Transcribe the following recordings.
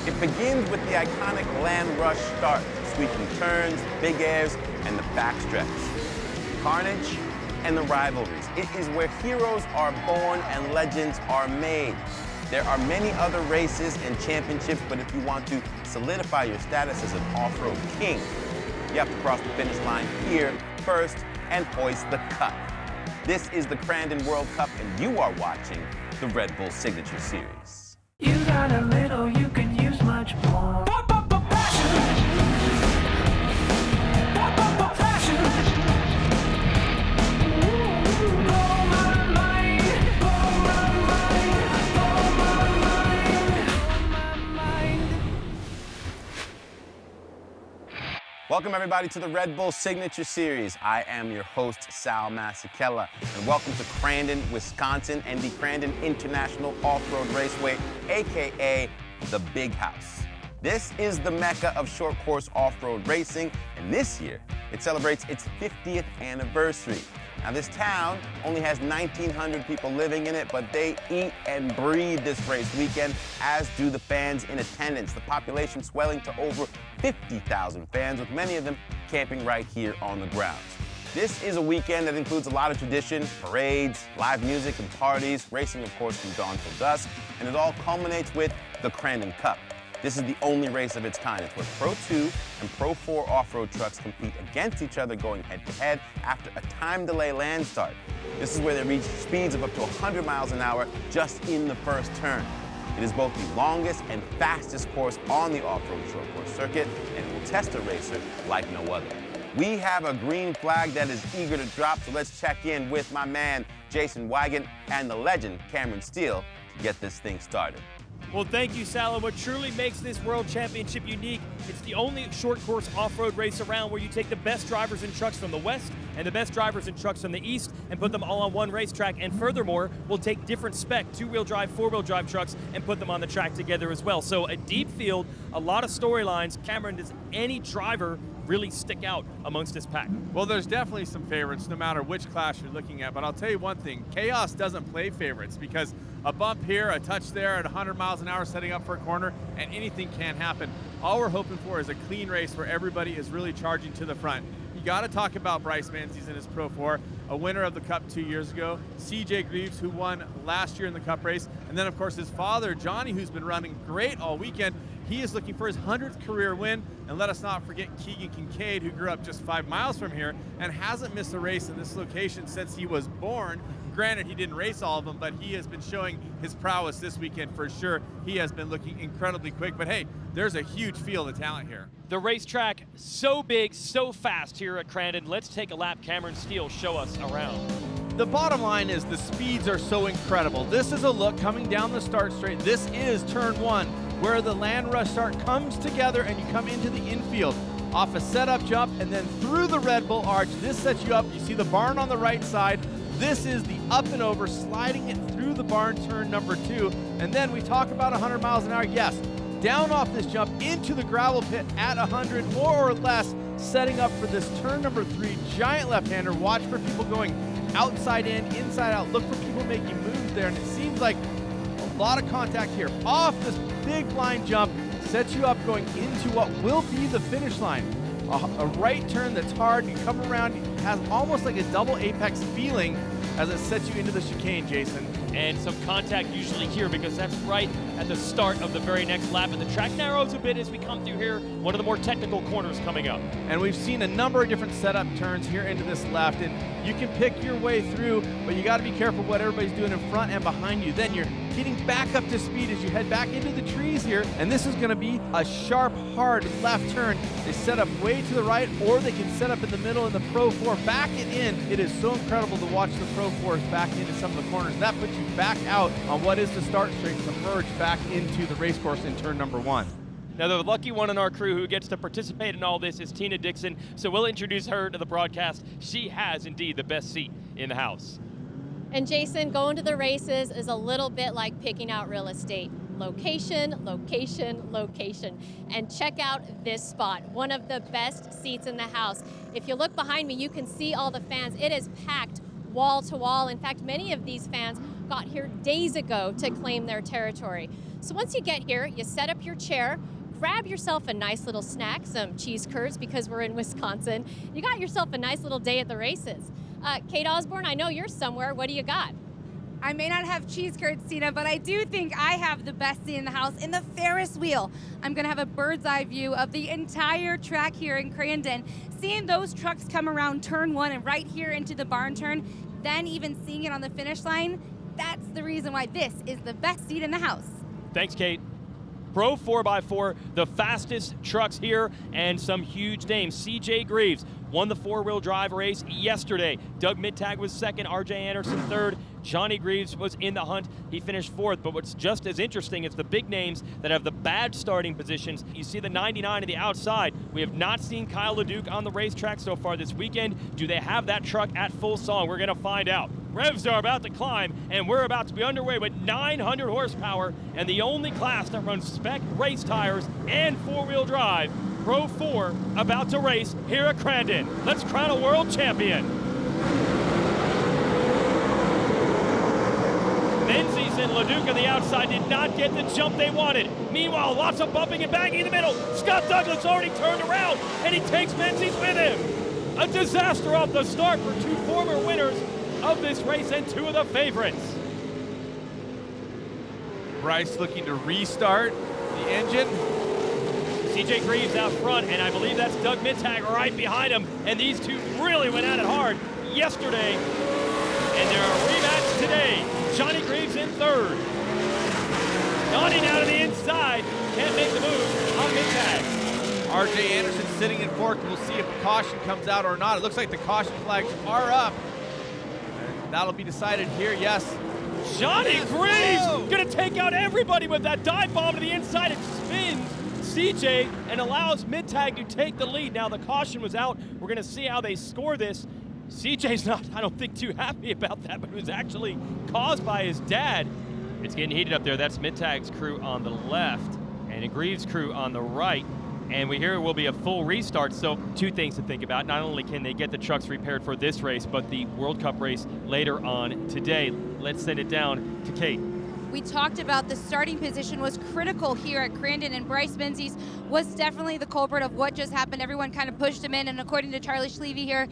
It begins with the iconic land rush start, sweeping turns, big airs, and the backstretch. Carnage and the rivalries. It is where heroes are born and legends are made. There are many other races and championships, but if you want to solidify your status as an off-road king, you have to cross the finish line here first and hoist the cup. This is the Crandon World Cup, and you are watching the Red Bull Signature Series. You got a little, you can use much more. Welcome everybody to the Red Bull Signature Series. I am your host, Sal Masekela, and welcome to Crandon, Wisconsin, and the Crandon International Off-Road Raceway, AKA the Big House. This is the mecca of short course off-road racing, and this year it celebrates its 50th anniversary. Now this town only has 1,900 people living in it, but they eat and breathe this race weekend, as do the fans in attendance. The population swelling to over 50,000 fans, with many of them camping right here on the grounds. This is a weekend that includes a lot of tradition, parades, live music and parties, racing of course from dawn till dusk, and it all culminates with the Crandon Cup. This is the only race of its kind. It's where Pro 2 and Pro 4 off-road trucks compete against each other, going head-to-head after a time delay land start. This is where they reach speeds of up to 100 miles an hour just in the first turn. It is both the longest and fastest course on the off-road short course circuit, and it will test a racer like no other. We have a green flag that is eager to drop, so let's check in with my man, Jason Wygant, and the legend, Cameron Steele, to get this thing started. Well, thank you, Sal. What truly makes this World Championship unique, it's the only short course off-road race around where you take the best drivers and trucks from the West and the best drivers and trucks from the East and put them all on one racetrack. And furthermore, we'll take different spec, two-wheel drive, four-wheel drive trucks and put them on the track together as well. So a deep field, a lot of storylines. Cameron, does any driver really stick out amongst this pack? Well, there's definitely some favorites no matter which class you're looking at, but I'll tell you one thing, chaos doesn't play favorites, because a bump here, a touch there at 100 miles an hour setting up for a corner, and anything can happen. All we're hoping for is a clean race where everybody is really charging to the front. You got to talk about Bryce Menzies in his Pro 4, a winner of the Cup 2 years ago, CJ Greaves, who won last year in the Cup race, and then of course his father, Johnny, who's been running great all weekend. He is looking for his 100th career win, and let us not forget Keegan Kincaid, who grew up just 5 miles from here and hasn't missed a race in this location since he was born. Granted, he didn't race all of them, but he has been showing his prowess this weekend for sure. He has been looking incredibly quick, but hey, there's a huge field of talent here. The racetrack, so big, so fast here at Crandon. Let's take a lap. Cameron Steele, show us around. The bottom line is the speeds are so incredible. This is a look coming down the start straight. This is turn 1, where the land rush start comes together and you come into the infield. Off a setup jump and then through the Red Bull arch. This sets you up. You see the barn on the right side. This is the up and over, sliding it through the barn, turn number 2. And then we talk about 100 miles an hour. Yes, down off this jump into the gravel pit at 100, more or less, setting up for this turn number 3, giant left-hander. Watch for people going outside in, inside out. Look for people making moves there. And it seems like a lot of contact here. Off this big line jump, sets you up going into what will be the finish line. A right turn that's hard, you come around, it has almost like a double apex feeling as it sets you into the chicane, Jason. And some contact usually here, because that's right at the start of the very next lap. And the track narrows a bit as we come through here, one of the more technical corners coming up. And we've seen a number of different setup turns here into this left, and you can pick your way through, but you gotta be careful what everybody's doing in front and behind you. Then you're getting back up to speed as you head back into the trees here, and this is gonna be a sharp, hard left turn. They set up way to the right, or they can set up in the middle in the Pro 4, back it in. It is so incredible to watch the Pro 4s back into some of the corners. That puts you back out on what is the start straight, converge back into the race course in turn number 1. Now, the lucky one in our crew who gets to participate in all this is Tina Dixon, so we'll introduce her to the broadcast. She has indeed the best seat in the house. And Jason, going to the races is a little bit like picking out real estate. Location, location, location. And check out this spot, one of the best seats in the house. If you look behind me, you can see all the fans. It is packed wall to wall. In fact, many of these fans got here days ago to claim their territory. So once you get here, you set up your chair, grab yourself a nice little snack, some cheese curds because we're in Wisconsin. You got yourself a nice little day at the races. Kate Osborne, I know you're somewhere. What do you got? I may not have cheese curds, Tina, but I do think I have the best seat in the house in the Ferris wheel. I'm gonna have a bird's eye view of the entire track here in Crandon, seeing those trucks come around turn 1 and right here into the barn turn, then even seeing it on the finish line. That's the reason why this is the best seat in the house. Thanks, Kate. Pro 4x4, the fastest trucks here, and some huge names. CJ Greaves won the 4-wheel drive race yesterday. Doug Mittag was second, RJ Anderson third. Johnny Greaves was in the hunt. He finished fourth, but what's just as interesting is the big names that have the bad starting positions. You see the 99 to the outside. We have not seen Kyle LeDuc on the racetrack so far this weekend. Do they have that truck at full song? We're gonna find out. Revs are about to climb, and we're about to be underway with 900 horsepower, and the only class that runs spec race tires and 4-wheel drive. Pro 4 about to race here at Crandon. Let's crown a world champion. Menzies and LeDuc on the outside did not get the jump they wanted. Meanwhile, lots of bumping and banging in the middle. Scott Douglas already turned around, and he takes Menzies with him. A disaster off the start for 2 former winners of this race and 2 of the favorites. Bryce looking to restart the engine. CJ Greaves out front, and I believe that's Doug Mittag right behind him. And these 2 really went at it hard yesterday. And they're a rematch today. Johnny Greaves in third. Donnie out of the inside. Can't make the move on Mittag. RJ Anderson sitting in fourth. We'll see if a caution comes out or not. It looks like the caution flags are up. And that'll be decided here, yes. Johnny Greaves gonna take out everybody with that dive bomb to the inside. It spins CJ and allows Mittag to take the lead. Now the caution was out. We're gonna see how they score this. CJ's not, I don't think, too happy about that, but it was actually caused by his dad. It's getting heated up there. That's Mittag's crew on the left and a Greaves crew on the right. And we hear it will be a full restart, so 2 things to think about. Not only can they get the trucks repaired for this race, but the World Cup race later on today. Let's send it down to Kate. We talked about the starting position was critical here at Crandon, and Bryce Menzies was definitely the culprit of what just happened. Everyone kind of pushed him in, and according to Charlie Schlevy here,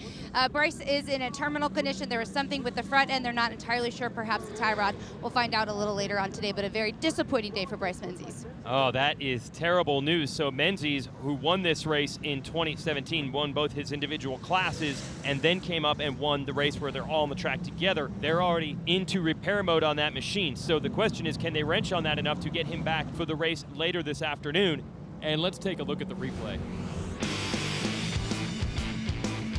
Bryce is in a terminal condition. There was something with the front end. They're not entirely sure, perhaps a tie rod. We'll find out a little later on today, but a very disappointing day for Bryce Menzies. Oh, that is terrible news. So Menzies, who won this race in 2017, won both his individual classes and then came up and won the race where they're all on the track together. They're already into repair mode on that machine. So the question is, can they wrench on that enough to get him back for the race later this afternoon? And let's take a look at the replay.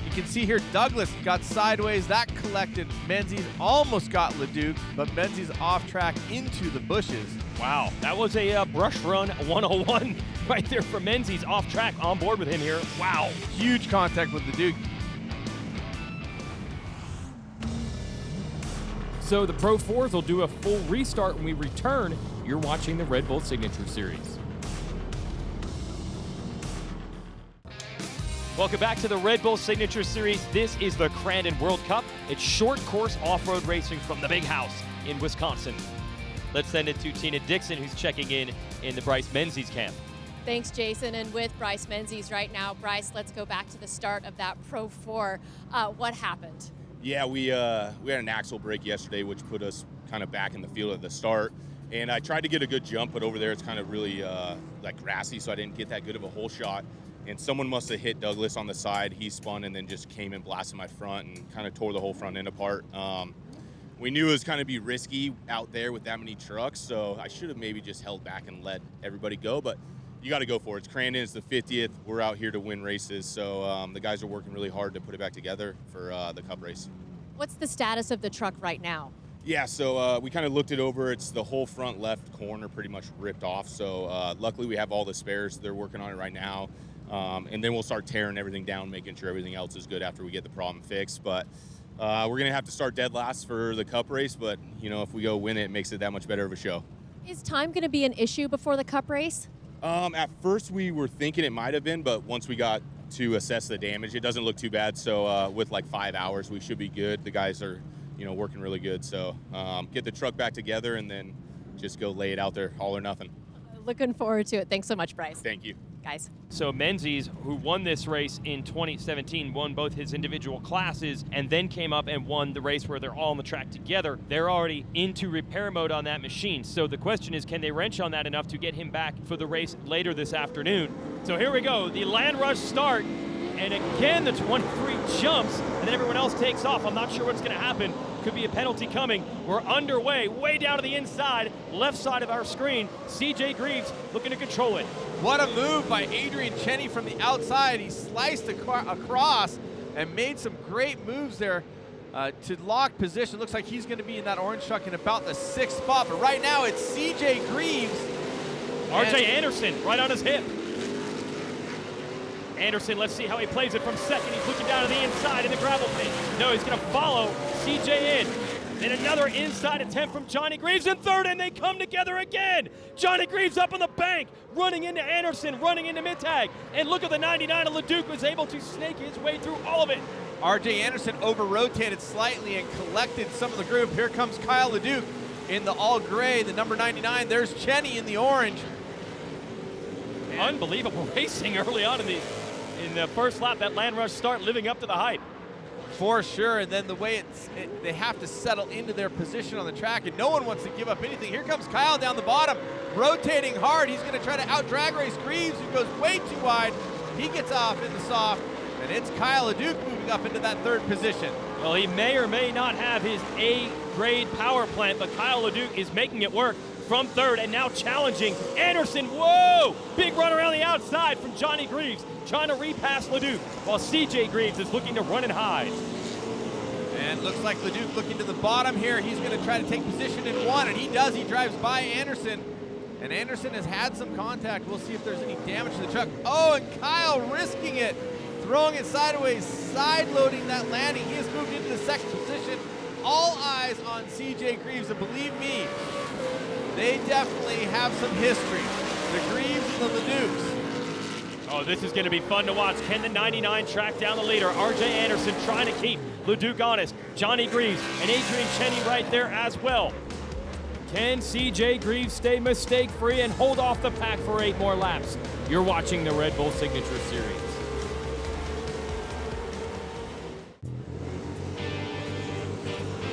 You can see here Douglas got sideways. That collected. Menzies almost got LeDuc, but Menzies off track into the bushes. Wow, that was a brush run 101 right there for Menzies, off track, on board with him here. Wow. Huge contact with LeDuc. So the Pro 4s will do a full restart when we return. You're watching the Red Bull Signature Series. Welcome back to the Red Bull Signature Series. This is the Crandon World Cup. It's short course off-road racing from the big house in Wisconsin. Let's send it to Tina Dixon, who's checking in the Bryce Menzies camp. Thanks, Jason. And with Bryce Menzies right now, Bryce, let's go back to the start of that Pro 4. What happened? Yeah, we had an axle break yesterday, which put us kind of back in the field at the start. And I tried to get a good jump, but over there it's kind of really like grassy, so I didn't get that good of a hole shot. And someone must have hit Douglas on the side. He spun and then just came and blasted my front and kind of tore the whole front end apart. We knew it was kind of be risky out there with that many trucks, so I should have maybe just held back and let everybody go, but you got to go for it. It's Crandon, it's the 50th. We're out here to win races, so the guys are working really hard to put it back together for the Cup race. What's the status of the truck right now? Yeah, so we kind of looked it over. It's the whole front left corner pretty much ripped off, so luckily we have all the spares. They're working on it right now, and then we'll start tearing everything down, making sure everything else is good after we get the problem fixed. But we're going to have to start dead last for the Cup race, but, you know, if we go win it, it makes it that much better of a show. Is time going to be an issue before the Cup race? At first we were thinking it might have been, but once we got to assess the damage, it doesn't look too bad. So with like 5 hours, we should be good. The guys are, you know, working really good. So get the truck back together and then just go lay it out there, all or nothing. Looking forward to it. Thanks so much, Bryce. Thank you. Guys. So Menzies, who won this race in 2017, won both his individual classes and then came up and won the race where they're all on the track together. They're already into repair mode on that machine. So the question is, can they wrench on that enough to get him back for the race later this afternoon? So here we go, the Land Rush start. And again, the 23 jumps, and then everyone else takes off. I'm not sure what's going to happen. Could be a penalty coming. We're underway, way down to the inside, left side of our screen. CJ Greaves looking to control it. What a move by Adrian Cheney from the outside. He sliced across and made some great moves there to lock position. Looks like he's going to be in that orange truck in about the 6th spot. But right now, it's CJ Greaves. RJ Anderson right on his hip. Anderson, let's see how he plays it from second. He's looking down to the inside in the gravel pit. No, he's going to follow CJ in. And another inside attempt from Johnny Greaves in third, and they come together again. Johnny Greaves up on the bank, running into Anderson, running into mid-tag. And look at the 99 of LeDuc was able to snake his way through all of it. RJ Anderson over-rotated slightly and collected some of the group. Here comes Kyle LeDuc in the all gray, the number 99. There's Cheney in the orange. And unbelievable racing early on in the first lap. That Land Rush start living up to the hype. For sure, and then the way they have to settle into their position on the track, and no one wants to give up anything. Here comes Kyle down the bottom, rotating hard. He's going to try to out-drag race Greaves, who goes way too wide. He gets off in the soft, and it's Kyle LeDuc moving up into that third position. Well, he may or may not have his A-grade power plant, but Kyle LeDuc is making it work from third and now challenging Anderson. Whoa! Big run around the outside from Johnny Greaves, trying to repass LeDuc, while CJ Greaves is looking to run and hide. And looks like LeDuc looking to the bottom here. He's going to try to take position in one, and he does. He drives by Anderson, and Anderson has had some contact. We'll see if there's any damage to the truck. Oh, and Kyle risking it, throwing it sideways, side-loading that landing. He has moved into the second position. All eyes on CJ Greaves, and believe me, they definitely have some history. The Greaves and the LeDucs. Oh, this is going to be fun to watch. Can the 99 track down the leader? RJ Anderson trying to keep LeDuc honest. Johnny Greaves and Adrian Cheney right there as well. Can CJ Greaves stay mistake-free and hold off the pack for 8 more laps? You're watching the Red Bull Signature Series.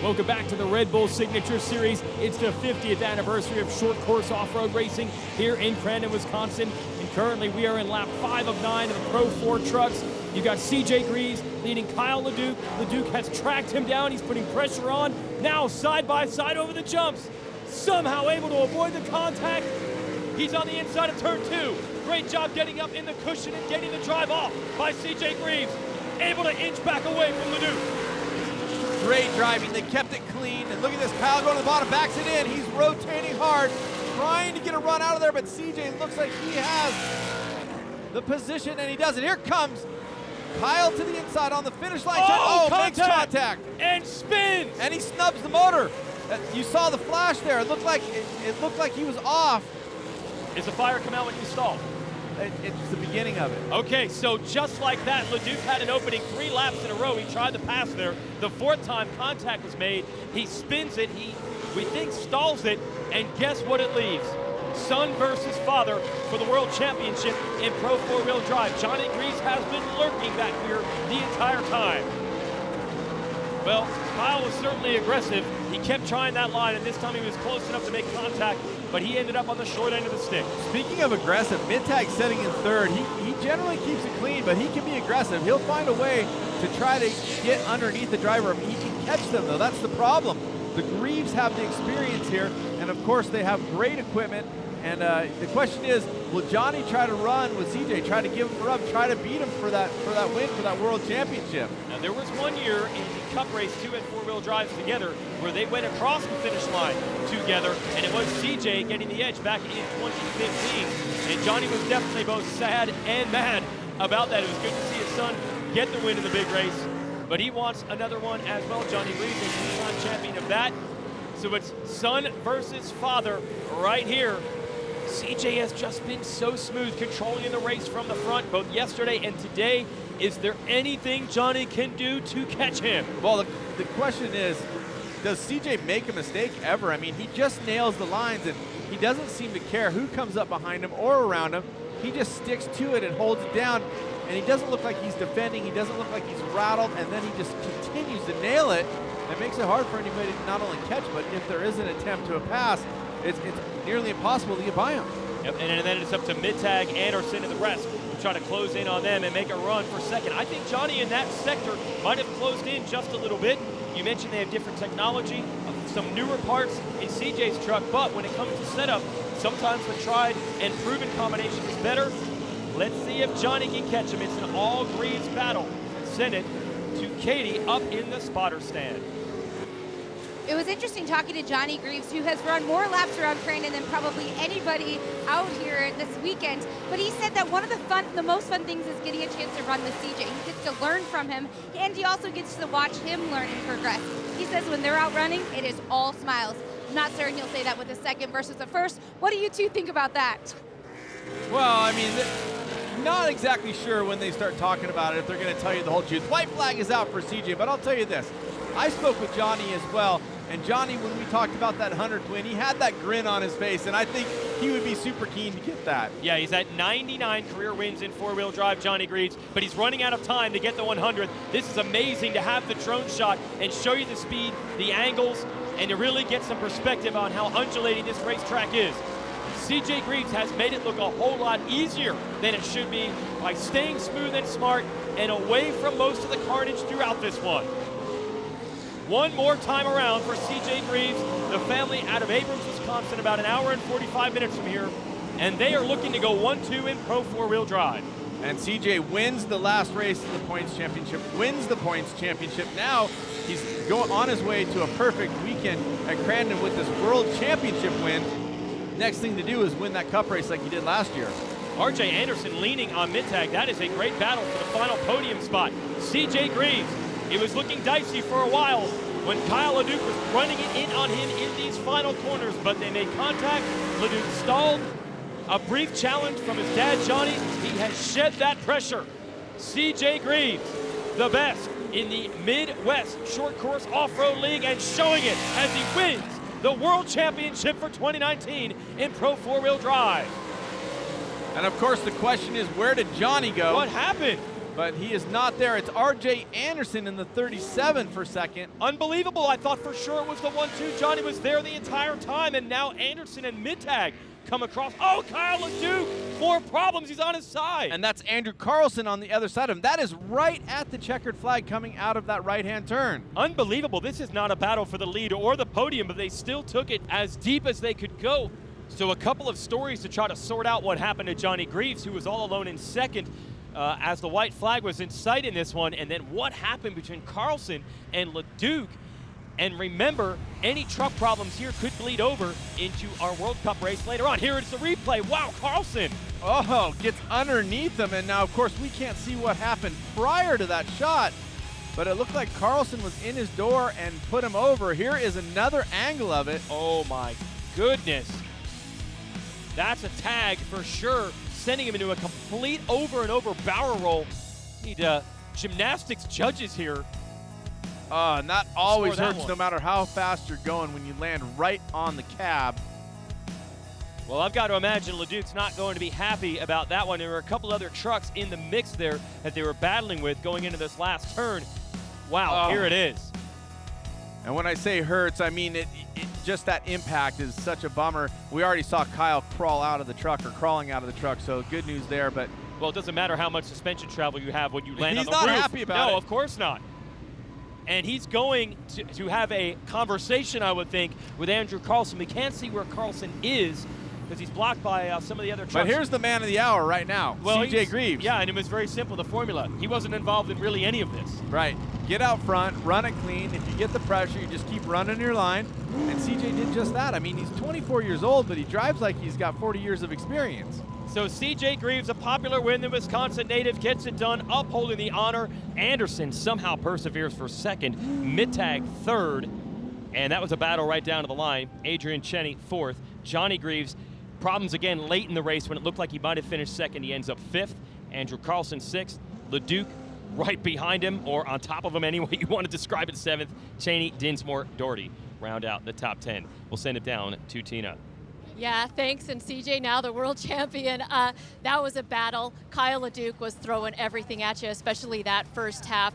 Welcome back to the Red Bull Signature Series. It's the 50th anniversary of short course off-road racing here in Crandon, Wisconsin. And currently we are in lap 5 of 9 of the Pro 4 trucks. You got CJ Greaves leading Kyle LeDuc. LeDuc has tracked him down. He's putting pressure on. Now side by side over the jumps. Somehow able to avoid the contact. He's on the inside of turn 2. Great job getting up in the cushion and getting the drive off by CJ Greaves. Able to inch back away from LeDuc. Great driving, they kept it clean, and look at this, Kyle going to the bottom, backs it in, he's rotating hard, trying to get a run out of there, but CJ looks like he has the position, and he does it. Here comes Kyle to the inside on the finish line. Makes contact. And spins. And he snubs the motor. You saw the flash there, it looked like he was off. Is the fire come out when you stall? It's the beginning of it. Okay, so just like that, LeDuc had an opening 3 laps in a row. He tried to pass there. The 4th time contact was made. He spins it. We think, stalls it. And guess what it leaves? Son versus father for the World Championship in Pro 4-wheel drive. Johnny Greaves has been lurking back here the entire time. Well, Kyle was certainly aggressive. He kept trying that line, and this time he was close enough to make contact, but he ended up on the short end of the stick. Speaking of aggressive, mid-tag setting in third. He generally keeps it clean, but he can be aggressive. He'll find a way to try to get underneath the driver. He can catch them, though. That's the problem. The Greaves have the experience here, and of course they have great equipment. And the question is, will Johnny try to run with CJ, try to give him a rub, try to beat him for that win, for that World Championship? Now, there was one year in the Cup race, 2 and 4-wheel drives together, where they went across the finish line together, and it was CJ getting the edge back in 2015. And Johnny was definitely both sad and mad about that. It was good to see his son get the win in the big race, but he wants another one as well. Johnny Greaves is the son champion of that. So it's son versus father right here. CJ has just been so smooth controlling the race from the front, both yesterday and today. Is there anything Johnny can do to catch him? Well, the question is, does CJ make a mistake ever? I mean, he just nails the lines, and he doesn't seem to care who comes up behind him or around him. He just sticks to it and holds it down, and he doesn't look like he's defending. He doesn't look like he's rattled, and then he just continues to nail it. It makes it hard for anybody to not only catch, but if there is an attempt to a pass, it's nearly impossible to get by him. Yep, and then it's up to Mittag, Anderson, and the rest to try to close in on them and make a run for second. I think Johnny in that sector might have closed in just a little bit. You mentioned they have different technology, some newer parts in CJ's truck, but when it comes to setup, sometimes the tried and proven combination is better. Let's see if Johnny can catch him. It's an all-greens battle. Send it to Katie up in the spotter stand. It was interesting talking to Johnny Greaves, who has run more laps around Crandon than probably anybody out here this weekend. But he said that one of the most fun things is getting a chance to run with CJ. He gets to learn from him, and he also gets to watch him learn and progress. He says when they're out running, it is all smiles. I'm not certain he'll say that with a second versus a first. What do you two think about that? Well, I mean, not exactly sure when they start talking about it if they're going to tell you the whole truth. White flag is out for CJ, but I'll tell you this. I spoke with Johnny as well, and Johnny, when we talked about that 100th win, he had that grin on his face, and I think he would be super keen to get that. Yeah, he's at 99 career wins in four-wheel drive, Johnny Greaves, but he's running out of time to get the 100th. This is amazing to have the drone shot and show you the speed, the angles, and to really get some perspective on how undulating this racetrack is. CJ Greaves has made it look a whole lot easier than it should be by staying smooth and smart and away from most of the carnage throughout this one. One more time around for CJ Greaves, the family out of Abrams, Wisconsin, about an hour and 45 minutes from here, and they are looking to go 1-2 in pro four-wheel drive. And CJ wins the last race of the points championship, wins the points championship. Now he's going on his way to a perfect weekend at Crandon with this world championship win. Next thing to do is win that cup race like he did last year. RJ Anderson leaning on Mittag. That is a great battle for the final podium spot. CJ Greaves, it was looking dicey for a while when Kyle LeDuc was running it in on him in these final corners, but they made contact. LeDuc stalled. A brief challenge from his dad, Johnny. He has shed that pressure. CJ Greaves, the best in the Midwest Short Course Off-Road League, and showing it as he wins the World Championship for 2019 in Pro 4-Wheel Drive. And of course the question is, where did Johnny go? What happened? But he is not there. It's RJ Anderson in the 37 for second. Unbelievable. I thought for sure it was the 1-2. Johnny was there the entire time, and now Anderson and Mittag come across. Oh, Kyle LeDuc, more problems. He's on his side. And that's Andrew Carlson on the other side of him. That is right at the checkered flag coming out of that right-hand turn. Unbelievable. This is not a battle for the lead or the podium, but they still took it as deep as they could go. So a couple of stories to try to sort out what happened to Johnny Greaves, who was all alone in second as the white flag was in sight in this one, and then what happened between Carlson and LeDuc. And remember, any truck problems here could bleed over into our World Cup race later on. Here is the replay. Wow, Carlson. Oh, gets underneath him, and now, of course, we can't see what happened prior to that shot, but it looked like Carlson was in his door and put him over. Here is another angle of it. Oh, my goodness. That's a tag for sure, sending him into a complete over-and-over barrel roll. Need gymnastics judges here. And that always hurts one. no matter how fast you're going when you land right on the cab. Well, I've got to imagine LeDuc's not going to be happy about that one. There were a couple other trucks in the mix there that they were battling with going into this last turn. Wow, Here it is. And when I say hurts, I mean it just that impact is such a bummer. We already saw Kyle crawl out of the truck, or crawling out of the truck, so good news there. But well, it doesn't matter how much suspension travel you have when you land on the roof. He's not happy about it. No, of course not. And he's going to have a conversation, I would think, with Andrew Carlson. We can't see where Carlson is because he's blocked by some of the other trucks. But here's the man of the hour right now, well, CJ Greaves. Yeah, and it was very simple, the formula. He wasn't involved in really any of this. Right. Get out front, run it clean. If you get the pressure, you just keep running your line. And CJ did just that. I mean, he's 24 years old, but he drives like he's got 40 years of experience. So CJ Greaves, a popular win, the Wisconsin native, gets it done, upholding the honor. Anderson somehow perseveres for second. Mittag third. And that was a battle right down to the line. Adrian Cheney fourth. Johnny Greaves, problems again late in the race when it looked like he might have finished second. He ends up fifth. Andrew Carlson sixth. LeDuc right behind him, or on top of him, any way you want to describe it. 7th, Cheney, Dinsmore, Doherty round out the top 10. We'll send it down to Tina. Yeah, thanks. And CJ, now the world champion. That was a battle. Kyle LeDuc was throwing everything at you, especially that first half.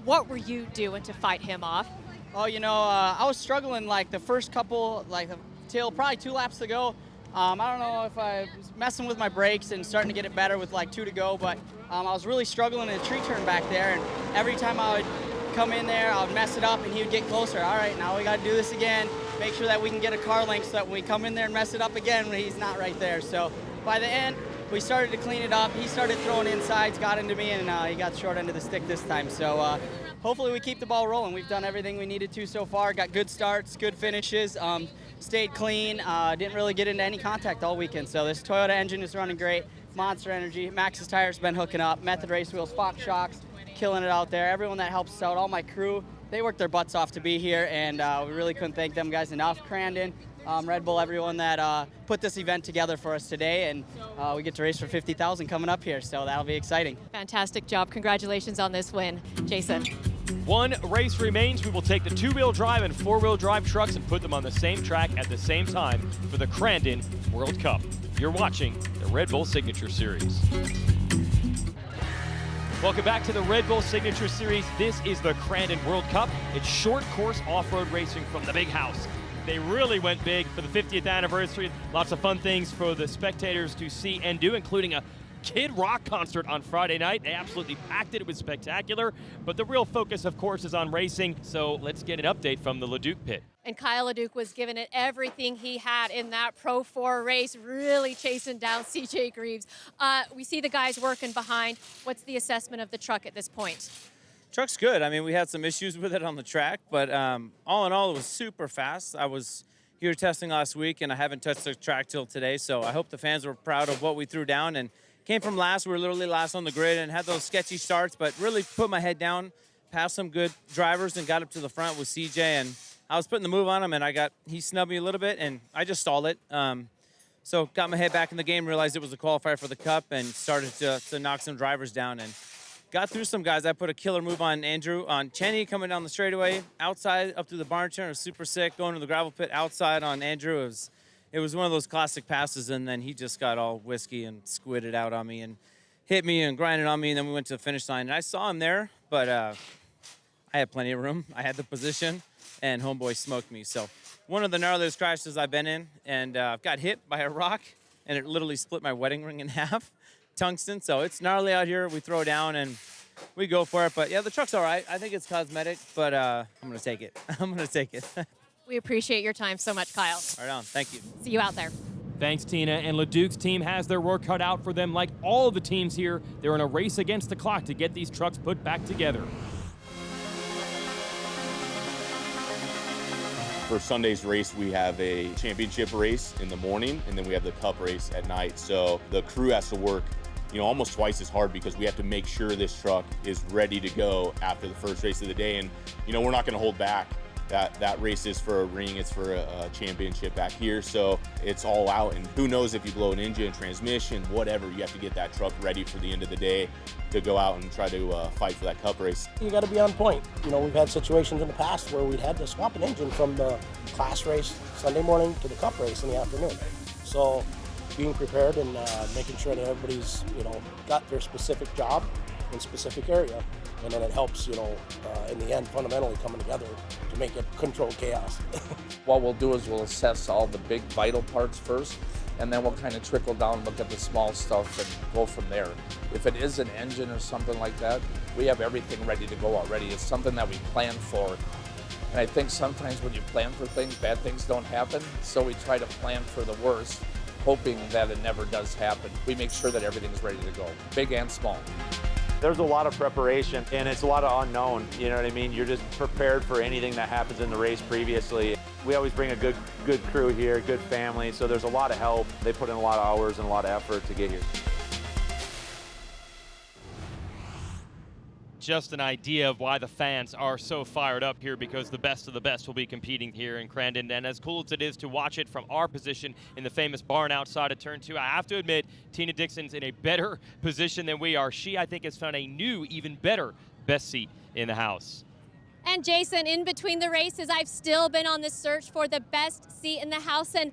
What were you doing to fight him off? Oh, you know, I was struggling like the first couple, like till probably 2 laps to go. I don't know if I was messing with my brakes and starting to get it better with like 2 to go, but I was really struggling in a tree turn back there. And every time I would come in there, I would mess it up and he would get closer. All right, now we got to do this again. Make sure that we can get a car length so that when we come in there and mess it up again, he's not right there. So by the end, we started to clean it up. He started throwing insides, got into me, and he got the short end of the stick this time. So hopefully we keep the ball rolling. We've done everything we needed to so far. Got good starts, good finishes, stayed clean. Didn't really get into any contact all weekend. So this Toyota engine is running great. Monster Energy. Max's tires been hooking up. Method Race Wheels, Fox Shocks, killing it out there. Everyone that helps us out, all my crew, they worked their butts off to be here, and we really couldn't thank them guys enough. Crandon, Red Bull, everyone that put this event together for us today, and we get to race for $50,000 coming up here, so that'll be exciting. Fantastic job. Congratulations on this win, Jason. One race remains. We will take the 2-wheel drive and 4-wheel drive trucks and put them on the same track at the same time for the Crandon World Cup. You're watching the Red Bull Signature Series. Welcome back to the Red Bull Signature Series. This is the Crandon World Cup. It's short course off-road racing from the big house. They really went big for the 50th anniversary. Lots of fun things for the spectators to see and do, including a Kid Rock concert on Friday night. They absolutely packed it. It was spectacular. But the real focus, of course, is on racing. So let's get an update from the LeDuc pit. And Kyle LeDuc was giving it everything he had in that Pro 4 race, really chasing down CJ Greaves. We see the guys working behind. What's the assessment of the truck at this point? Truck's good. I mean, we had some issues with it on the track, but all in all, it was super fast. I was here testing last week, and I haven't touched the track till today, so I hope the fans were proud of what we threw down. And came from last. We were literally last on the grid and had those sketchy starts, but really put my head down, passed some good drivers, and got up to the front with CJ. And I was putting the move on him, and he snubbed me a little bit, and I just stalled it. So got my head back in the game, realized it was a qualifier for the Cup, and started to knock some drivers down and got through some guys. I put a killer move on Andrew, on Cheney coming down the straightaway, outside up through the barn turn. It was super sick. Going to the gravel pit outside on Andrew. It was one of those classic passes, and then he just got all whiskey and squidded out on me and hit me and grinded on me, and then we went to the finish line. And I saw him there, but I had plenty of room. I had the position, and homeboy smoked me. So one of the gnarliest crashes I've been in, and got hit by a rock, and it literally split my wedding ring in half, tungsten. So it's gnarly out here. We throw down, and we go for it. But, yeah, the truck's all right. I think it's cosmetic, but I'm going to take it. I'm going to take it. We appreciate your time so much, Kyle. Right on. Thank you. See you out there. Thanks, Tina. And LeDuc's team has their work cut out for them. Like all of the teams here, they're in a race against the clock to get these trucks put back together. For Sunday's race, we have a championship race in the morning, and then we have the Cup race at night. So the crew has to work, almost twice as hard because we have to make sure this truck is ready to go after the first race of the day. And, we're not going to hold back. That race is for a ring, it's for a championship back here, so it's all out. And who knows if you blow an engine, transmission, whatever, you have to get that truck ready for the end of the day to go out and try to fight for that Cup race. You got to be on point. We've had situations in the past where we'd had to swap an engine from the class race Sunday morning to the Cup race in the afternoon. So being prepared and making sure that everybody's got their specific job in specific area. And then it helps, in the end, fundamentally coming together to make it controlled chaos. What we'll do is we'll assess all the big vital parts first, and then we'll kind of trickle down, look at the small stuff, and go from there. If it is an engine or something like that, we have everything ready to go already. It's something that we plan for. And I think sometimes when you plan for things, bad things don't happen. So we try to plan for the worst, hoping that it never does happen. We make sure that everything's ready to go, big and small. There's a lot of preparation, and it's a lot of unknown, you know what I mean? You're just prepared for anything that happens in the race previously. We always bring a good crew here, good family, so there's a lot of help. They put in a lot of hours and a lot of effort to get here. just an idea of why the fans are so fired up here, because the best of the best will be competing here in Crandon. And as cool as it is to watch it from our position in the famous barn outside of Turn 2, I have to admit, Tina Dixon's in a better position than we are. She, I think, has found a new, even better best seat in the house. And Jason, in between the races, I've still been on the search for the best seat in the house, and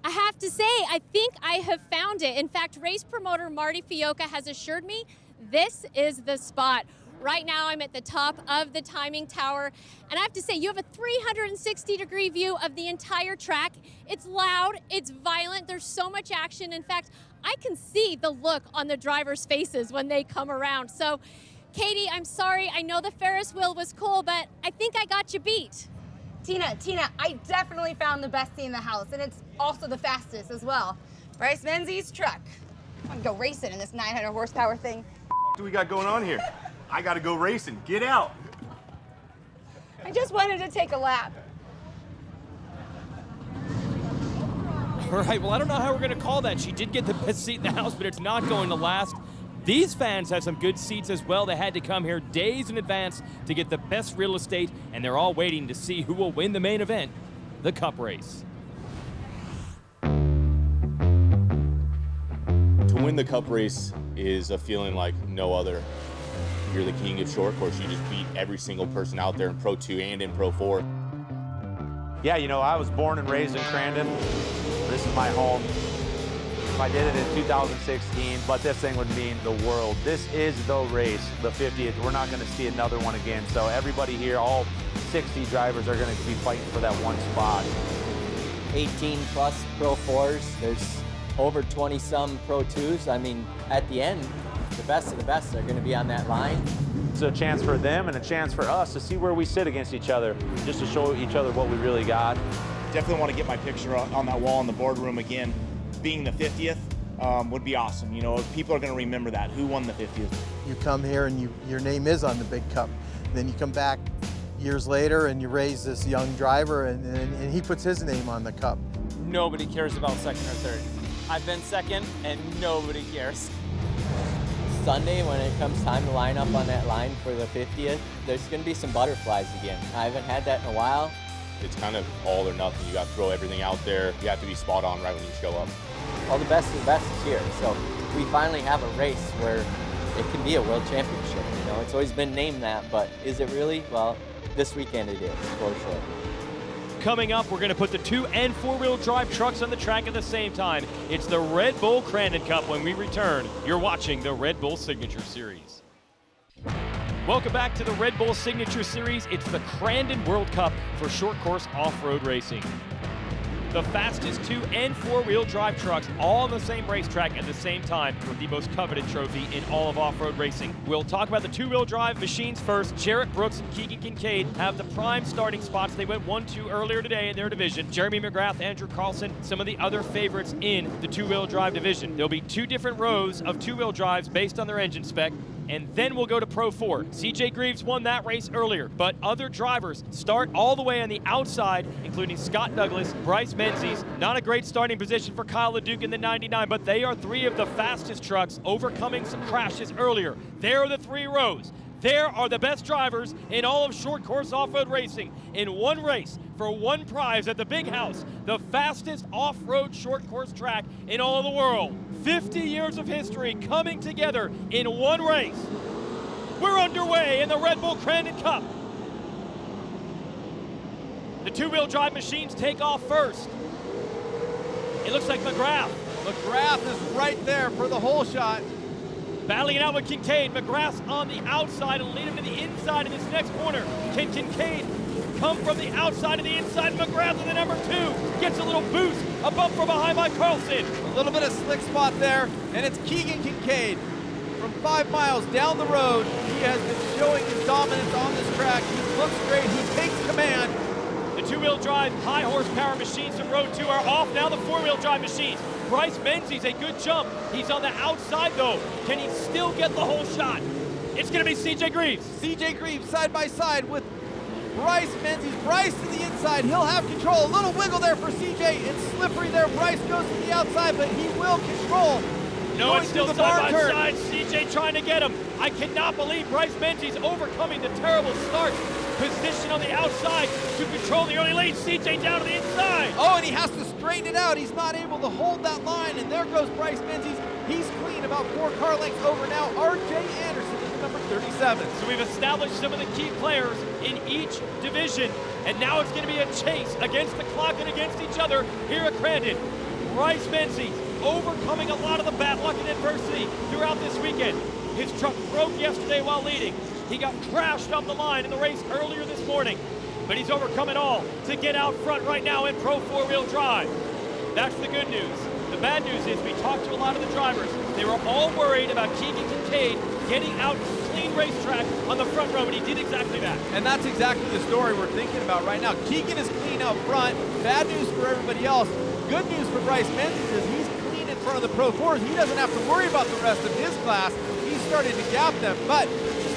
I have to say, I think I have found it. In fact, race promoter Marty Fioca has assured me this is the spot. Right now, I'm at the top of the timing tower, and I have to say, you have a 360-degree view of the entire track. It's loud, it's violent, there's so much action. In fact, I can see the look on the drivers' faces when they come around. So, Katie, I'm sorry, I know the Ferris wheel was cool, but I think I got you beat. Tina, I definitely found the best seat in the house, and it's also the fastest as well. Bryce Menzies' truck. I'm gonna go racing in this 900 horsepower thing. What do we got going on here? I gotta go racing. Get out. I just wanted to take a lap. All right, well, I don't know how we're going to call that. She did get the best seat in the house, but it's not going to last. These fans have some good seats as well. They had to come here days in advance to get the best real estate, and they're all waiting to see who will win the main event, the Cup race. To win the Cup race is a feeling like no other. You're the king of short course. You just beat every single person out there in Pro 2 and in Pro 4. Yeah, you know, I was born and raised in Crandon. This is my home. I did it in 2016, but this thing would mean the world. This is the race, the 50th. We're not going to see another one again. So everybody here, all 60 drivers are going to be fighting for that one spot. 18 plus Pro 4s. There's over 20 some Pro 2s. I mean, at the end, the best of the best are going to be on that line. It's a chance for them and a chance for us to see where we sit against each other, just to show each other what we really got. Definitely want to get my picture on that wall in the boardroom again. Being the 50th would be awesome. You know, people are going to remember that. Who won the 50th? You come here and your name is on the big cup. Then you come back years later and you raise this young driver and he puts his name on the cup. Nobody cares about second or third. I've been second and nobody cares. Sunday, when it comes time to line up on that line for the 50th, there's going to be some butterflies again. I haven't had that in a while. It's kind of all or nothing. You got to throw everything out there. You have to be spot on right when you show up. All the best of the best is here. So we finally have a race where it can be a world championship. You know, it's always been named that, but is it really? Well, this weekend it is, for sure. Coming up, we're going to put the 2- and 4-wheel drive trucks on the track at the same time. It's the Red Bull Crandon Cup. When we return, you're watching the Red Bull Signature Series. Welcome back to the Red Bull Signature Series. It's the Crandon World Cup for short course off-road racing. The fastest 2- and 4-wheel drive trucks all on the same racetrack at the same time for the most coveted trophy in all of off-road racing. We'll talk about the 2-wheel drive machines first. Jarrett Brooks and Keegan Kincaid have the prime starting spots. They went 1-2 earlier today in their division. Jeremy McGrath, Andrew Carlson, some of the other favorites in the 2-wheel drive division. There'll be 2 different rows of 2-wheel drives based on their engine spec. And then we'll go to Pro 4. CJ Greaves won that race earlier, but other drivers start all the way on the outside, including Scott Douglas, Bryce Menzies. Not a great starting position for Kyle LeDuc in the 99, but they are 3 of the fastest trucks, overcoming some crashes earlier. There are the 3 rows. There are the best drivers in all of short course off-road racing in one race for one prize at the Big House, the fastest off-road short course track in all of the world. 50 years of history coming together in one race. We're underway in the Red Bull Crandon Cup. The 2-wheel drive machines take off first. It looks like McGrath. McGrath is right there for the whole shot. Battling it out with Kincaid. McGrath's on the outside and lead him to the inside in this next corner. Can Kincaid come from the outside to the inside? McGrath in the number 2 gets a little boost. A bump from behind by Carlson. A little bit of slick spot there, and it's Keegan Kincaid. From 5 miles down the road, he has been showing his dominance on this track. He looks great. He takes command. The 2-wheel drive high horsepower machines in row 2 are off. Now the 4-wheel drive machines. Bryce Menzies, a good jump. He's on the outside though. Can he still get the whole shot? It's gonna be CJ Greaves. CJ Greaves side by side with Bryce Menzies. Bryce to the inside. He'll have control. A little wiggle there for CJ. It's slippery there. Bryce goes to the outside, but he will control. No, going it's still through the side barn by turn. side. CJ trying to get him. I cannot believe Bryce Menzies overcoming the terrible start. Position on the outside to control the early lead. CJ down to the inside. Oh, and he has to straighten it out. He's not able to hold that line, and there goes Bryce Menzies. He's clean, about 4 car lengths over now. R.J. Anderson is number 37. So we've established some of the key players in each division, and now it's going to be a chase against the clock and against each other here at Crandon. Bryce Menzies overcoming a lot of the bad luck and adversity throughout this weekend. His truck broke yesterday while leading. He got crashed off the line in the race earlier this morning, but he's overcome it all to get out front right now in Pro 4-wheel drive. That's the good news. The bad news is we talked to a lot of the drivers. They were all worried about Keegan Kincaid getting out clean racetrack on the front row, and he did exactly that. And that's exactly the story we're thinking about right now. Keegan is clean out front. Bad news for everybody else. Good news for Bryce Menzies is he's clean in front of the Pro 4s. He doesn't have to worry about the rest of his class. He's starting to gap them, but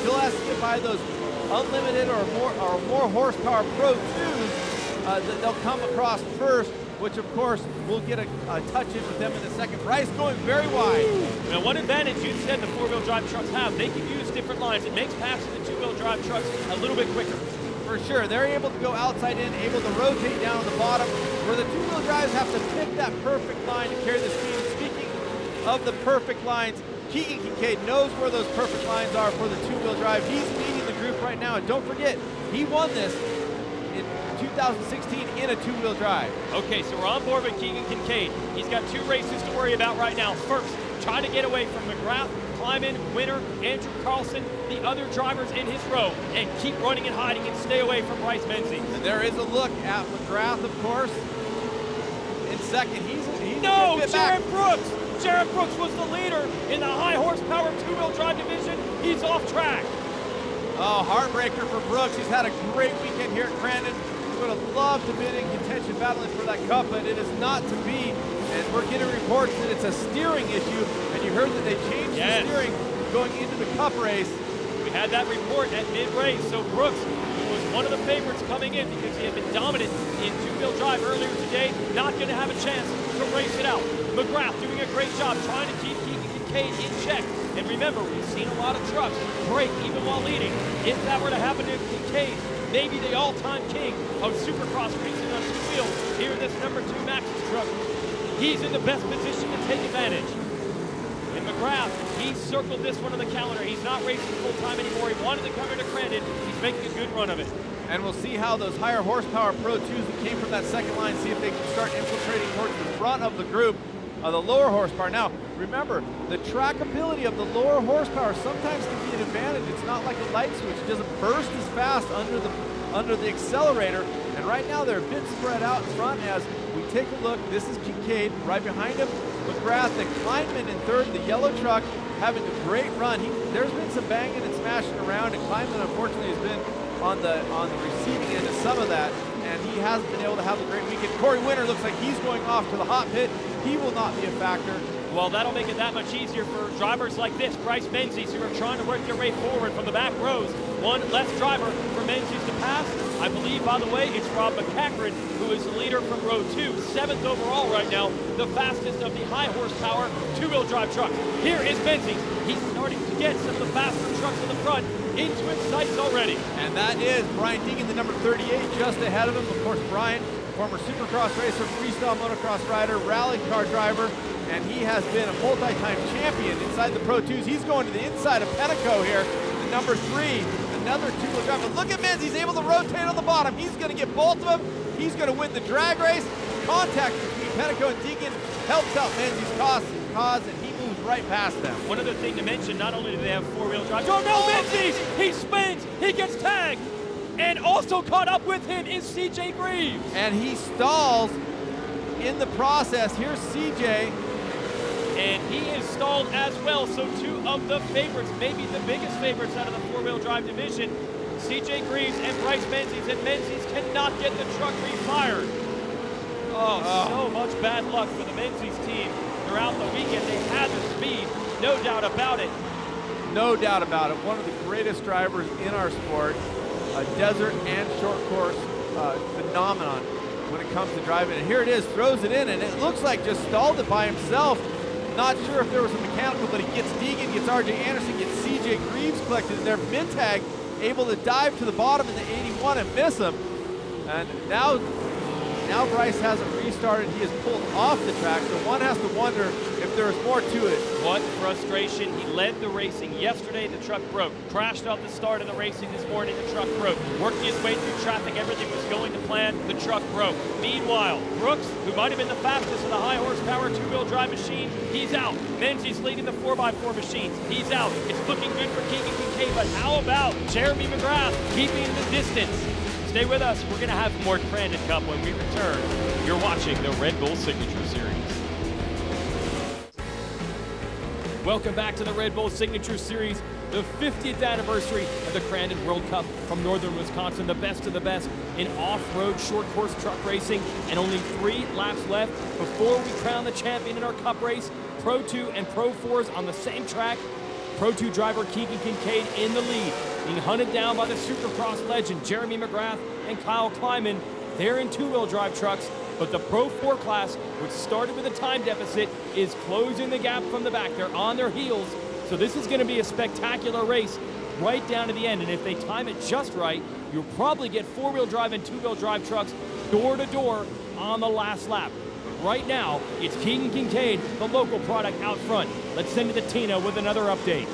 still has to get by those unlimited or more horsepower Pro 2s that they'll come across first, which of course we'll get a touch in with them in a second. Bryce going very wide. Now, one advantage you said the 4-wheel drive trucks have, they can use different lines. It makes passing the 2-wheel drive trucks a little bit quicker. For sure, they're able to go outside in, able to rotate down on the bottom, where the 2-wheel drives have to pick that perfect line to carry the speed. Speaking of the perfect lines, Keegan Kincaid knows where those perfect lines are for the 2-wheel drive. He's leading the group right now, and don't forget, he won this in 2016 in a 2-wheel drive. Okay, so we're on board with Keegan Kincaid. He's got 2 races to worry about right now. First, try to get away from McGrath, Kleiman, Winter, Andrew Carlson, the other drivers in his row, and keep running and hiding and stay away from Bryce Menzies. And there is a look at McGrath, of course. In second, he's no, a bit Jared back. Brooks! Jared Brooks was the leader in the high horsepower 2-wheel drive division. He's off track. Oh, heartbreaker for Brooks. He's had a great weekend here at Crandon. He would have loved to have been in contention battling for that cup, but it is not to be. And we're getting reports that it's a steering issue, and you heard that they changed the steering going into the cup race. We had that report at mid-race, so Brooks was one of the favorites coming in because he had been dominant in 2-wheel drive earlier today, not going to have a chance to race it out. McGrath doing a great job trying to keep Keegan Kincaid in check. And remember, we've seen a lot of trucks break even while leading. If that were to happen to Kincaid, maybe the all-time king of Supercross racing on 2 wheels here in this number 2 Maxxis truck, he's in the best position to take advantage. And McGrath, he circled this one on the calendar. He's not racing full-time anymore. He wanted to come here to Crandon. He's making a good run of it. And we'll see how those higher horsepower Pro 2s that came from that second line, see if they can start infiltrating towards the front of the group of the lower horsepower. Now, remember, the trackability of the lower horsepower sometimes can be an advantage. It's not like a light switch. It doesn't burst as fast under the accelerator. And right now they're a bit spread out in front as we take a look. This is Kincaid. Right behind him, McGrath and Kleinman in third. The yellow truck having a great run. There's been some banging and smashing around, and Kleinman unfortunately has been on the receiving end of some of that, and he hasn't been able to have a great weekend. Corey Winter looks like he's going off to the hot pit. He will not be a factor. Well, that'll make it that much easier for drivers like this, Bryce Menzies, who are trying to work their way forward from the back rows. One less driver for Menzies to pass. I believe, by the way, it's Rob McCachran, who is the leader from row 2, 7th overall right now, the fastest of the high horsepower 2-wheel drive trucks. Here is Menzies. He's starting to get some of the faster trucks in the front into his sights already. And that is Brian Deegan, the number 38, just ahead of him. Of course, Brian, former Supercross racer, freestyle motocross rider, rally car driver, and he has been a multi-time champion inside the Pro 2s. He's going to the inside of Penico here, the number 3, another 2-wheel driver. Look at Menzies, he's able to rotate on the bottom. He's going to get both of them. He's going to win the drag race. Contact between Penico and Deegan helps out Menzies' cause, and he moves right past them. One other thing to mention, not only do they have 4-wheel drive, oh no, Menzies! He spins, he gets tagged, and also caught up with him is CJ Greaves. And he stalls in the process. Here's CJ. And he is stalled as well, so 2 of the favorites, maybe the biggest favorites out of the 4-wheel drive division, CJ Greaves and Bryce Menzies, and Menzies cannot get the truck refired. So much bad luck for the Menzies team throughout the weekend. They had the speed, no doubt about it. No doubt about it. One of the greatest drivers in our sport, a desert and short course phenomenon when it comes to driving. And here it is, throws it in, and it looks like just stalled it by himself. Not sure if there was a mechanical, but he gets Deegan, gets RJ Anderson, gets CJ Greaves collected in their mid-tag, able to dive to the bottom in the 81 and miss him. And now Bryce hasn't restarted. He has pulled off the track, so one has to wonder if there is more to it. What frustration. He led the racing yesterday. The truck broke. Crashed off the start of the racing this morning. The truck broke. Working his way through traffic. Everything was going to plan. The truck broke. Meanwhile, Brooks, who might have been the fastest of the high horsepower two-wheel drive machine, he's out. Menzies leading the 4x4 machines. He's out. It's looking good for Keegan Kincaid, but how about Jeremy McGrath keeping the distance? Stay with us. We're going to have more Crandon Cup when we return. You're watching the Red Bull Signature Series. Welcome back to the Red Bull Signature Series, the 50th anniversary of the Crandon World Cup from northern Wisconsin, the best of the best in off-road short course truck racing, and only 3 laps left before we crown the champion in our cup race. Pro 2 and Pro 4s on the same track. Pro 2 driver Keegan Kincaid in the lead, being hunted down by the Supercross legend Jeremy McGrath and Kyle Kleiman. They're in two-wheel drive trucks, but the Pro 4 class, which started with a time deficit, is closing the gap from the back. They're on their heels, so this is going to be a spectacular race right down to the end. And if they time it just right, you'll probably get four-wheel drive and two-wheel drive trucks door to door on the last lap. But right now, it's Keegan Kincaid, the local product, out front. Let's send it to Tina with another update.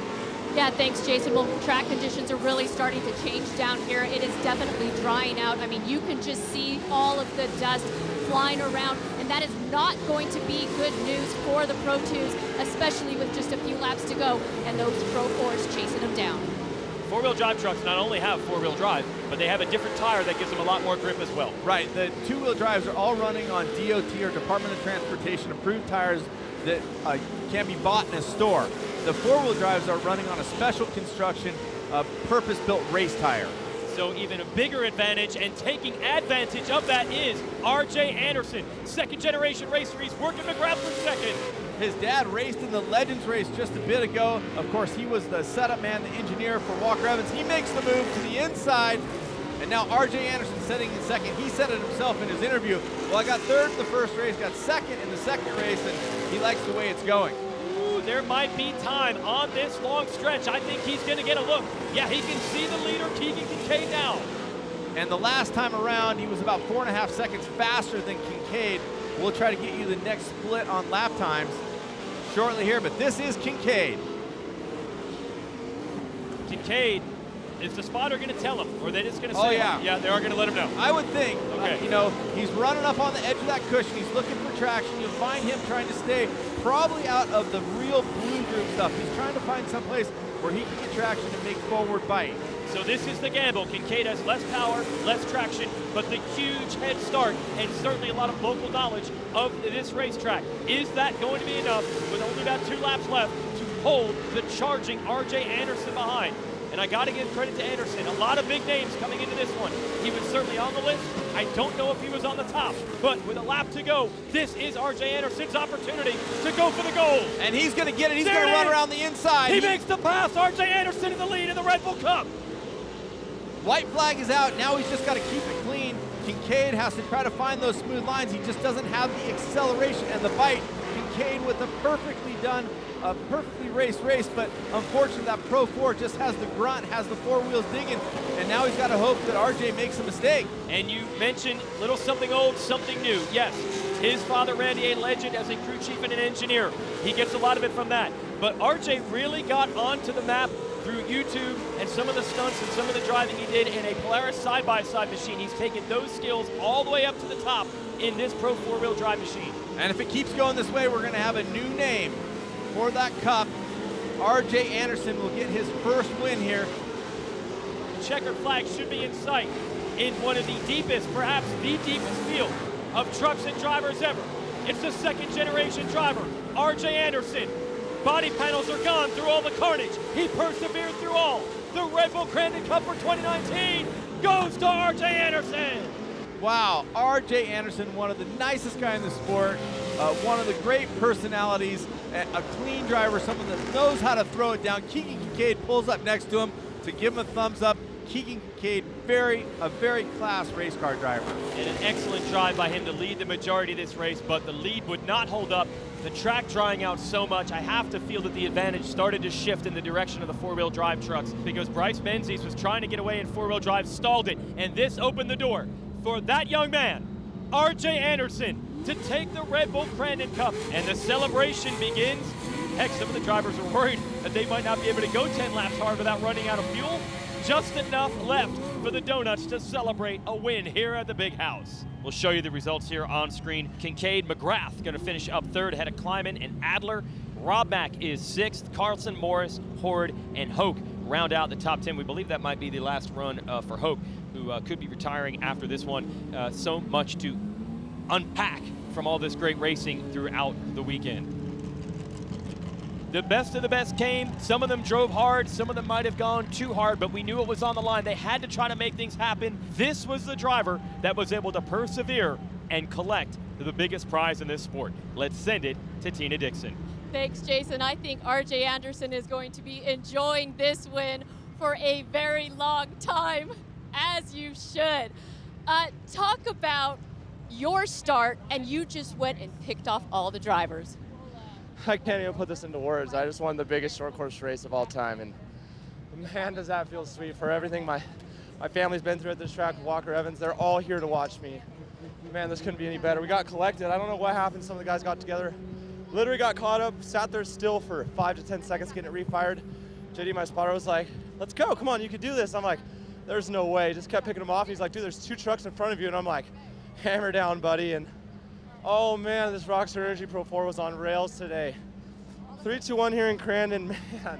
Yeah, thanks, Jason. Well, track conditions are really starting to change down here. It is definitely drying out. I mean, you can just see all of the dust flying around, and that is not going to be good news for the Pro 2s, especially with just a few laps to go and those Pro 4s chasing them down. Four-wheel drive trucks not only have four-wheel drive, but they have a different tire that gives them a lot more grip as well. Right, the two-wheel drives are all running on DOT or Department of Transportation approved tires that can be bought in a store. The four-wheel drives are running on a special construction, purpose-built race tire. So even a bigger advantage, and taking advantage of that is RJ Anderson, second-generation racer. He's working McGrath for second. His dad raced in the Legends race just a bit ago. Of course, he was the setup man, the engineer for Walker Evans. He makes the move to the inside, and now RJ Anderson sitting in second. He said it himself in his interview. Well, I got third in the first race, got second in the second race, and he likes the way it's going. Ooh, there might be time on this long stretch. I think he's going to get a look. Yeah, he can see the leader, Keegan Kincaid, now. And the last time around, he was about 4.5 seconds faster than Kincaid. We'll try to get you the next split on lap times shortly here, but this is Kincaid. Kincaid, is the spotter going to tell him, or are they just going to say, oh, yeah. Yeah, they are going to let him know. I would think, okay. You know, he's running up on the edge of that cushion. He's looking for traction. You'll find him trying to stay probably out of the real blue group stuff. He's trying to find some place where he can get traction and make forward bite. So this is the gamble. Kincaid has less power, less traction, but the huge head start and certainly a lot of local knowledge of this racetrack. Is that going to be enough with only about 2 laps left to hold the charging RJ Anderson behind? And I got to give credit to Anderson. A lot of big names coming into this one. He was certainly on the list. I don't know if he was on the top, but with a lap to go, this is RJ Anderson's opportunity to go for the gold. And he's going to get it. He's going to run around the inside. He makes the pass. RJ Anderson in the lead in the Red Bull Cup. White flag is out. Now he's just got to keep it clean. Kincaid has to try to find those smooth lines. He just doesn't have the acceleration and the bite. Kincaid with a perfectly done, perfectly raced race, but unfortunately that Pro 4 just has the grunt, has the 4 wheels digging, and now he's got to hope that RJ makes a mistake. And you mentioned little something old, something new. Yes, his father, Randy, a legend as a crew chief and an engineer. He gets a lot of it from that. But RJ really got onto the map through YouTube and some of the stunts and some of the driving he did in a Polaris side-by-side machine. He's taken those skills all the way up to the top in this Pro 4-wheel drive machine. And if it keeps going this way, we're going to have a new name for that cup. RJ Anderson will get his first win here. The checkered flag should be in sight in one of the deepest, perhaps the deepest field of trucks and drivers ever. It's the second-generation driver, RJ Anderson. Body panels are gone through all the carnage. He persevered through all. The Red Bull Crandon Cup for 2019 goes to RJ Anderson. Wow, RJ Anderson, one of the nicest guys in the sport, one of the great personalities, a clean driver, someone that knows how to throw it down. Keegan Kincaid pulls up next to him to give him a thumbs up. Keegan Kincaid, a very class race car driver. And an excellent drive by him to lead the majority of this race, but the lead would not hold up. The track drying out so much, I have to feel that the advantage started to shift in the direction of the four-wheel drive trucks because Bryce Menzies was trying to get away in four-wheel drive, stalled it, and this opened the door for that young man, R.J. Anderson, to take the Red Bull Crandon Cup, and the celebration begins. Heck, some of the drivers were worried that they might not be able to go 10 laps hard without running out of fuel. Just enough left for the Donuts to celebrate a win here at the Big House. We'll show you the results here on screen. Kincaid McGrath going to finish up third ahead of Kleiman and Adler. Rob Mack is sixth. Carlson, Morris, Horde, and Hoke round out the top 10. We believe that might be the last run for Hoke, who could be retiring after this one. So much to unpack from all this great racing throughout the weekend. The best of the best came. Some of them drove hard, some of them might have gone too hard, but we knew it was on the line. They had to try to make things happen. This was the driver that was able to persevere and collect the biggest prize in this sport. Let's send it to Tina Dixon. Thanks, Jason. I think R.J. Anderson is going to be enjoying this win for a very long time, as you should. Talk about your start, and you just went and picked off all the drivers. I can't even put this into words. I just won the biggest short course race of all time, and man, does that feel sweet for everything my family's been through at this track. Walker Evans, they're all here to watch me. Man, this couldn't be any better. We got collected. I don't know what happened. Some of the guys got together, literally got caught up, sat there still for 5 to 10 seconds getting it refired. JD, my spotter, was like, "Let's go, come on, you can do this." I'm like, "There's no way." Just kept picking them off. He's like, "Dude, there's 2 trucks in front of you," and I'm like, "Hammer down, buddy." And oh man, this Rockstar Energy Pro 4 was on rails today. 3-2-1 here in Crandon, man.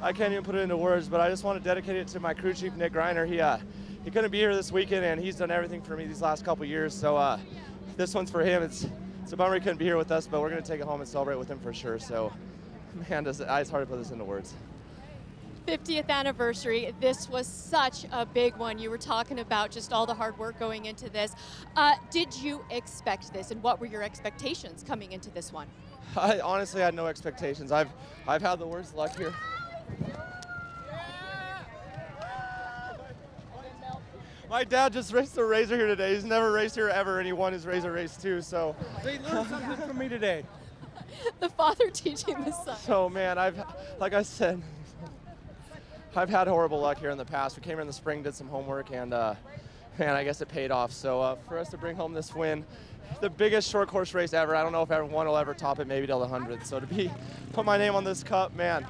I can't even put it into words, but I just want to dedicate it to my crew chief, Nick Greiner. He couldn't be here this weekend, and he's done everything for me these last couple years. So this one's for him. It's a bummer he couldn't be here with us, but we're going to take it home and celebrate with him for sure. So, man, it's hard to put this into words. 50th anniversary. This was such a big one. You were talking about just all the hard work going into this. Did you expect this, and what were your expectations coming into this one? I honestly had no expectations. I've had the worst luck here. My dad just raced a Razor here today. He's never raced here ever, and he won his Razor race too. So They learned something from me today. The father teaching the son. So man, like I said, I've had horrible luck here in the past. We came here in the spring, did some homework, and man, I guess it paid off. So for us to bring home this win, the biggest short course race ever. I don't know if everyone will ever top it, maybe till the 100th. So to put my name on this cup, man,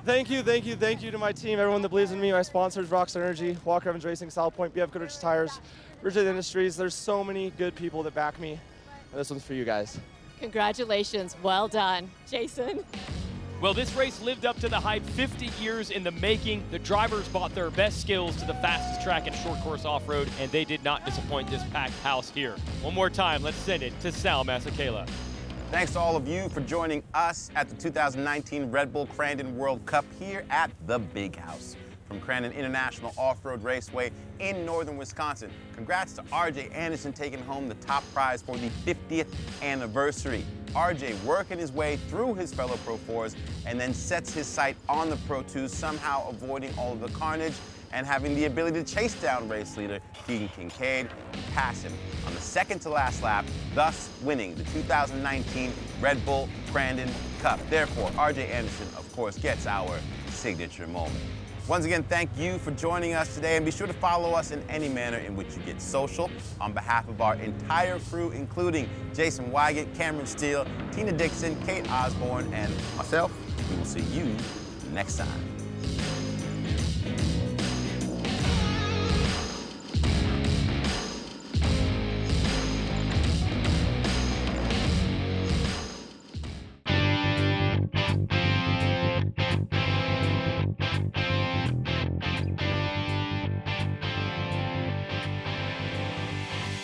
thank you to my team, everyone that believes in me, my sponsors, Rockstar Energy, Walker Evans Racing, South Point, BF Goodrich Tires, Rigid Industries. There's so many good people that back me, and this one's for you guys. Congratulations, well done. Jason? Well, this race lived up to the hype. 50 years in the making. The drivers brought their best skills to the fastest track in short course off-road, and they did not disappoint this packed house here. One more time, let's send it to Sal Masekela. Thanks to all of you for joining us at the 2019 Red Bull Crandon World Cup here at the Big House. From Crandon International Off-Road Raceway in northern Wisconsin, congrats to R.J. Anderson taking home the top prize for the 50th anniversary. R.J. working his way through his fellow Pro 4s and then sets his sight on the Pro 2s, somehow avoiding all of the carnage and having the ability to chase down race leader Keegan Kincaid and pass him on the second to last lap, thus winning the 2019 Red Bull Crandon Cup. Therefore, R.J. Anderson, of course, gets our signature moment. Once again, thank you for joining us today, and be sure to follow us in any manner in which you get social. On behalf of our entire crew, including Jason Wygant, Cameron Steele, Tina Dixon, Kate Osborne, and myself, we will see you next time.